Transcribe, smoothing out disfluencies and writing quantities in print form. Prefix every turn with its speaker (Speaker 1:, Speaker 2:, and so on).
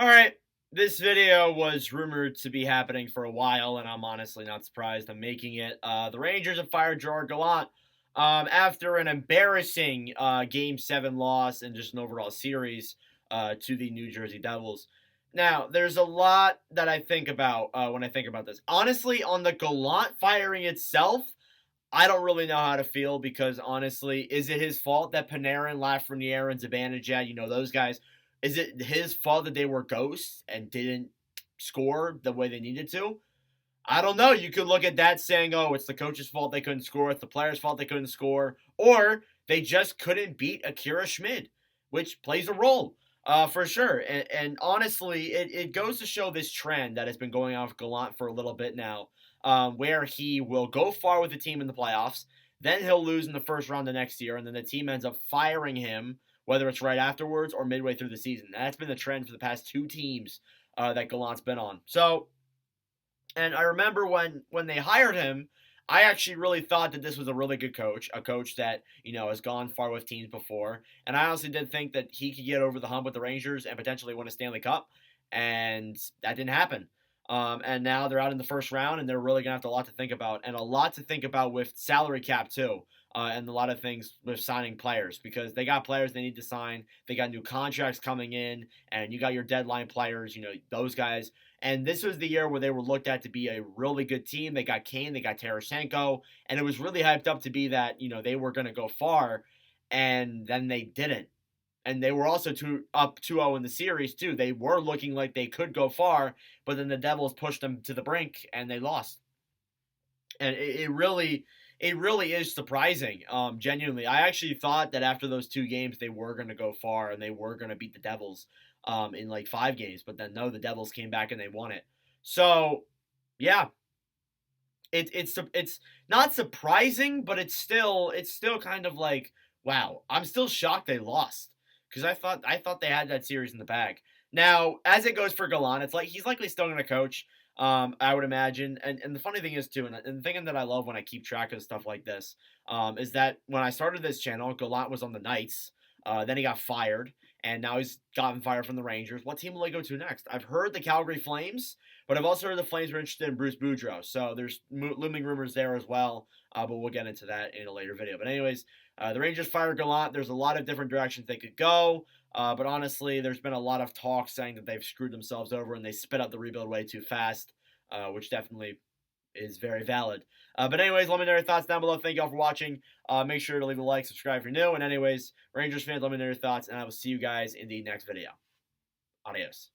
Speaker 1: Alright, this video was rumored to be happening for a while, and I'm honestly not surprised I'm making it. The Rangers have fired Gerard Gallant after an embarrassing Game 7 loss and just an overall series to the New Jersey Devils. Now, there's a lot that I think about when I think about this. Honestly, on the Gallant firing itself, I don't really know how to feel because honestly, is it his fault that Panarin, Lafreniere, and Zibanejad, those guys, is it his fault that they were ghosts and didn't score the way they needed to? I don't know. You could look at that saying, oh, it's the coach's fault they couldn't score, it's the player's fault they couldn't score, or they just couldn't beat Akira Schmid, which plays a role for sure. And honestly, it goes to show this trend that has been going on with Gallant for a little bit now, where he will go far with the team in the playoffs, then he'll lose in the first round the next year, and then the team ends up firing him, whether it's right afterwards or midway through the season. That's been the trend for the past two teams that Gallant's been on. So, and I remember when they hired him, I actually really thought that this was a really good coach, a coach that, has gone far with teams before. And I honestly did think that he could get over the hump with the Rangers and potentially win a Stanley Cup. And that didn't happen. And now they're out in the first round, and they're really going to have a lot to think about, and a lot to think about with salary cap, too. And a lot of things with signing players because they got players they need to sign. They got new contracts coming in, and you got your deadline players, those guys. And this was the year where they were looked at to be a really good team. They got Kane, they got Tarasenko, and it was really hyped up to be that, they were going to go far, and then they didn't. And they were also up 2-0 in the series, too. They were looking like they could go far, but then the Devils pushed them to the brink, and they lost. And it really is surprising, genuinely. I actually thought that after those two games, they were going to go far, and they were going to beat the Devils in like 5 games. But then, no, the Devils came back, and they won it. So, yeah, it's not surprising, but it's still kind of like, wow, I'm still shocked they lost because I thought they had that series in the bag. Now, as it goes for Gallant, it's like he's likely still going to coach. I would imagine, and the funny thing is too, and the thing that I love when I keep track of stuff like this, is that when I started this channel, Gallant was on the Knights. Then he got fired, and now he's gotten fired from the Rangers. What team will he go to next? I've heard the Calgary Flames, but I've also heard the Flames are interested in Bruce Boudreau. So there's looming rumors there as well. But we'll get into that in a later video. But anyways, the Rangers fired Gallant. There's a lot of different directions they could go. But honestly, there's been a lot of talk saying that they've screwed themselves over and they sped up the rebuild way too fast, which definitely is very valid. But anyways, let me know your thoughts down below. Thank you all for watching. Make sure to leave a like, subscribe if you're new. And anyways, Rangers fans, let me know your thoughts, and I will see you guys in the next video. Adios.